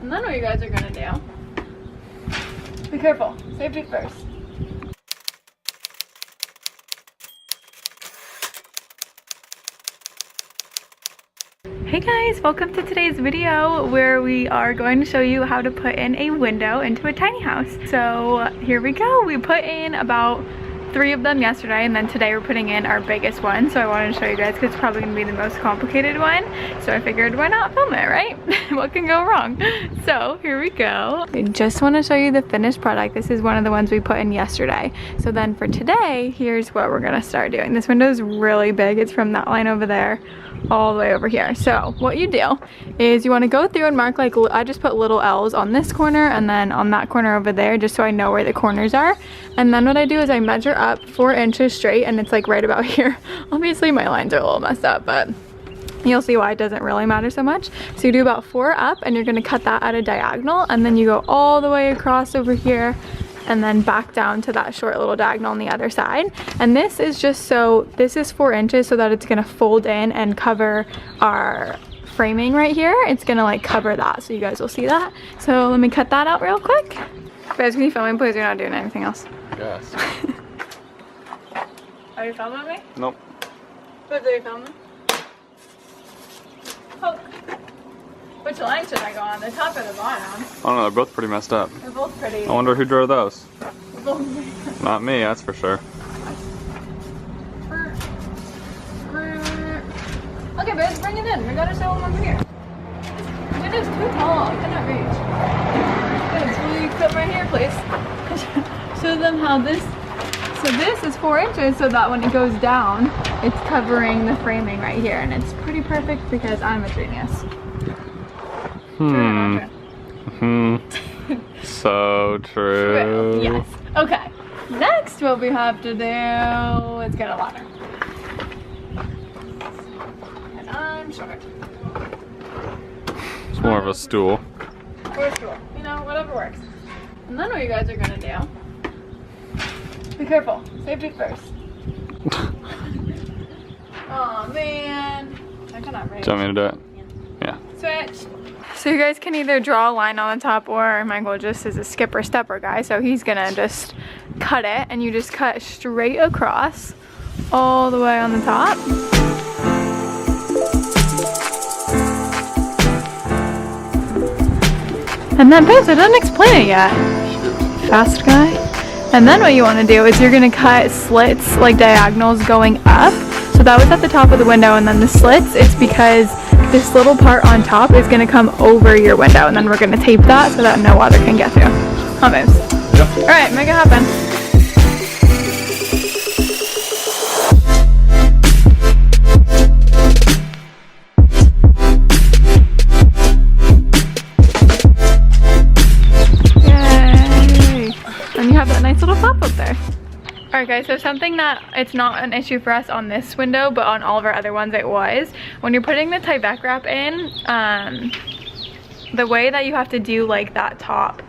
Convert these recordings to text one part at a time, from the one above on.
And then what you guys are gonna do, be careful, safety first. Hey guys, welcome to today's video where we are going to show you how to put in a window into a tiny house. So here we go. We put in about 3 of them yesterday, and then today we're putting in our biggest one. So I wanted to show you guys because it's probably going to be the most complicated one. So I figured, why not film it, right? What can go wrong? So here we go. I just want to show you the finished product. This is one of the ones we put in yesterday. So then for today, here's what we're going to start doing. This window is really big. It's from that line over there all the way over here. So what you do is you want to go through and mark, like, I just put little L's on this corner and then on that corner over there, just so I know where the corners are. And then what I do is I measure up 4 inches straight, and it's like right about here. Obviously my lines are a little messed up, but you'll see why it doesn't really matter so much. So you do about 4 up, and you're going to cut that at a diagonal, and then you go all the way across over here and then back down to that short little diagonal on the other side. And this is just so, this is 4 inches so that it's gonna fold in and cover our framing right here. It's gonna like cover that, so you guys will see that. So let me cut that out real quick. Guys, can you film me please? You're not doing anything else. Yes. Are you filming me? Nope. What are you filming? Oh. Which line should I go on? The top or the bottom? I don't know, they're both pretty messed up. They're both pretty. I wonder who drew those. Both. Not me, that's for sure. Okay, but let's bring it in. We gotta show them over here. The window's too tall. I cannot reach. Good, so will you come right here, please? Show them how this. So this is 4 inches, so that when it goes down, it's covering the framing right here, and it's pretty perfect because I'm a genius. So true. Yes. Okay. Next, what we have to do is get a ladder. And I'm short. It's more of a stool. Or a stool. You know, whatever works. And then what you guys are gonna do, be careful. Safety first. Oh man. I cannot reach. Do you want me to do it? Yeah. Switch. So you guys can either draw a line on the top, or Michael just is a skipper stepper guy, so he's gonna just cut it, and you just cut straight across all the way on the top. And then babes, I didn't explain it yet. Fast guy. And then what you want to do is you're gonna cut slits, like diagonals going up. So that was at the top of the window, and then the slits, it's because this little part on top is gonna come over your window, and then we're gonna tape that so that no water can get through. Huh, babes? Yep. All right, make it happen. Yay! And you have that nice little flap up there. Alright guys, so something that it's not an issue for us on this window, but on all of our other ones it was. When you're putting the Tyvek wrap in, the way that you have to do like that top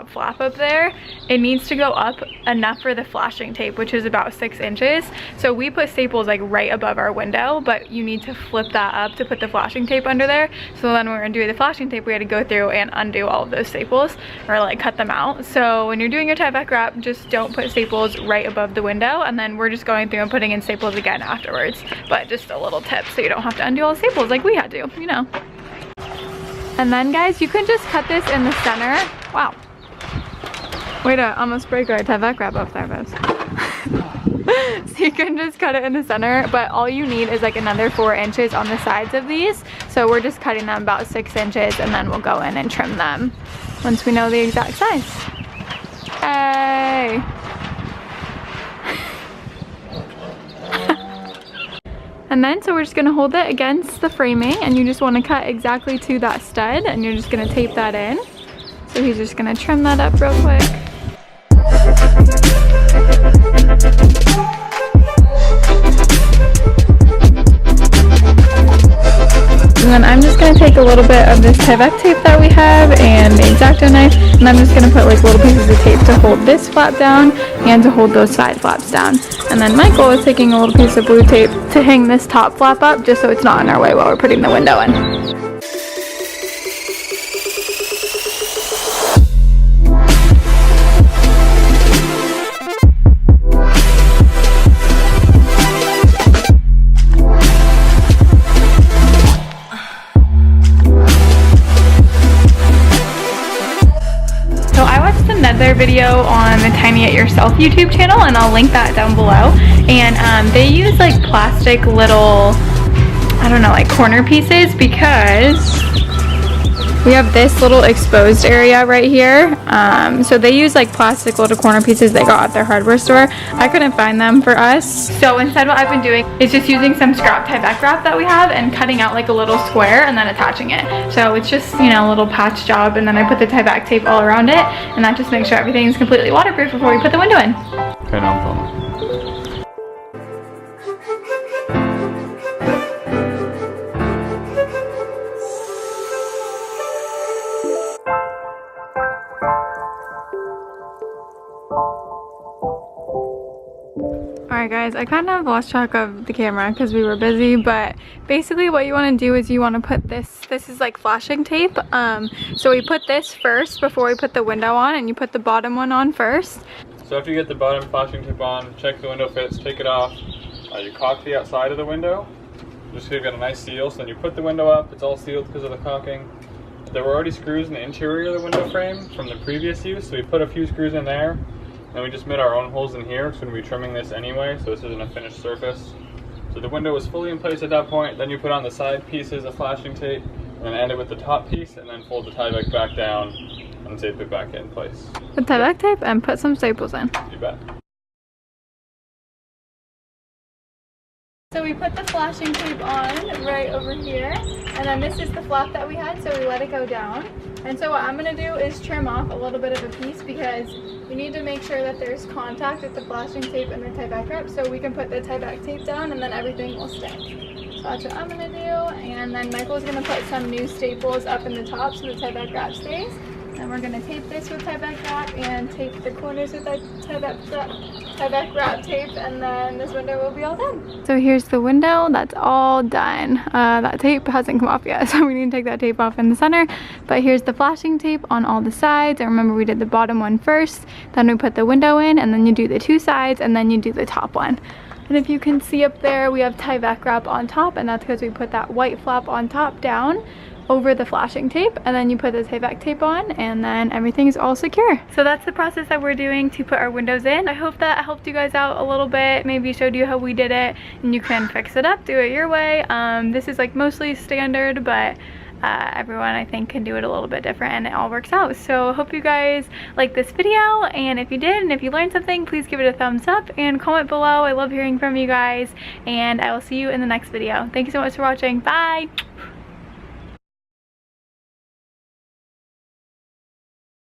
flap up there, it needs to go up enough for the flashing tape, which is about 6 inches. So we put staples like right above our window, but you need to flip that up to put the flashing tape under there. So then when we were doing the flashing tape, we had to go through and undo all of those staples, or like cut them out. So when you're doing your Tyvek wrap, just don't put staples right above the window, and then we're just going through and putting in staples again afterwards. But just a little tip so you don't have to undo all the staples like we had to, you know. And then guys, you can just cut this in the center. Wow. Way to almost break our Tyvek wrap up there, babes. So you can just cut it in the center, but all you need is like another 4 inches on the sides of these. So we're just cutting them about 6 inches, and then we'll go in and trim them once we know the exact size. Hey! And then, so we're just gonna hold it against the framing, and you just wanna cut exactly to that stud, and you're just gonna tape that in. So he's just gonna trim that up real quick. And then I'm just going to take a little bit of this Tyvek tape that we have and the X-Acto knife, and I'm just going to put like little pieces of tape to hold this flap down and to hold those side flaps down. And then Michael is taking a little piece of blue tape to hang this top flap up just so it's not in our way while we're putting the window in. their video on the Tiny It Yourself YouTube channel, and I'll link that down below. And they use like plastic little, I don't know, like corner pieces, because we have this little exposed area right here. So they use like plastic little corner pieces they got at their hardware store. I couldn't find them for us. So instead what I've been doing is just using some scrap Tyvek wrap that we have and cutting out like a little square and then attaching it. So it's just, you know, a little patch job, and then I put the Tyvek tape all around it, and that just makes sure everything is completely waterproof before we put the window in. Okay, no problem. Alright guys, I kind of lost track of the camera because we were busy, but basically what you want to do is you want to put this is like flashing tape. So we put this first before we put the window on, and you put the bottom one on first. So after you get the bottom flashing tape on, check the window fits, take it off. You caulk the outside of the window, just so you've got a nice seal. So then you put the window up, it's all sealed because of the caulking. There were already screws in the interior of the window frame from the previous use, so we put a few screws in there. And we just made our own holes in here because we're going to be trimming this anyway, so this isn't a finished surface. So the window was fully in place at that point. Then you put on the side pieces of flashing tape, and then end it with the top piece, and then fold the Tyvek back down and tape it back in place. The Tyvek tape and put some staples in. You bet. So we put the flashing tape on right over here, and then this is the flap that we had, so we let it go down. And so what I'm going to do is trim off a little bit of a piece, because we need to make sure that there's contact with the flashing tape and the Tyvek wrap, so we can put the Tyvek tape down and then everything will stick. So that's what I'm going to do, and then Michael's going to put some new staples up in the top so the Tyvek wrap stays. And we're going to tape this with Tyvek wrap and tape the corners with that Tyvek wrap tape, and then this window will be all done. So here's the window, that's all done. That tape hasn't come off yet, so we need to take that tape off in the center. But here's the flashing tape on all the sides. And remember, we did the bottom one first, then we put the window in, and then you do the two sides, and then you do the top one. And if you can see up there, we have Tyvek wrap on top, and that's because we put that white flap on top down over the flashing tape, and then you put the Tyvek tape on, and then everything's all secure. So that's the process that we're doing to put our windows in. I hope that helped you guys out a little bit, maybe showed you how we did it, and you can fix it up, do it your way. This is like mostly standard, but everyone I think can do it a little bit different, and it all works out. So hope you guys like this video, and if you did, and if you learned something, please give it a thumbs up and comment below. I love hearing from you guys, and I will see you in the next video. Thank you so much for watching. Bye.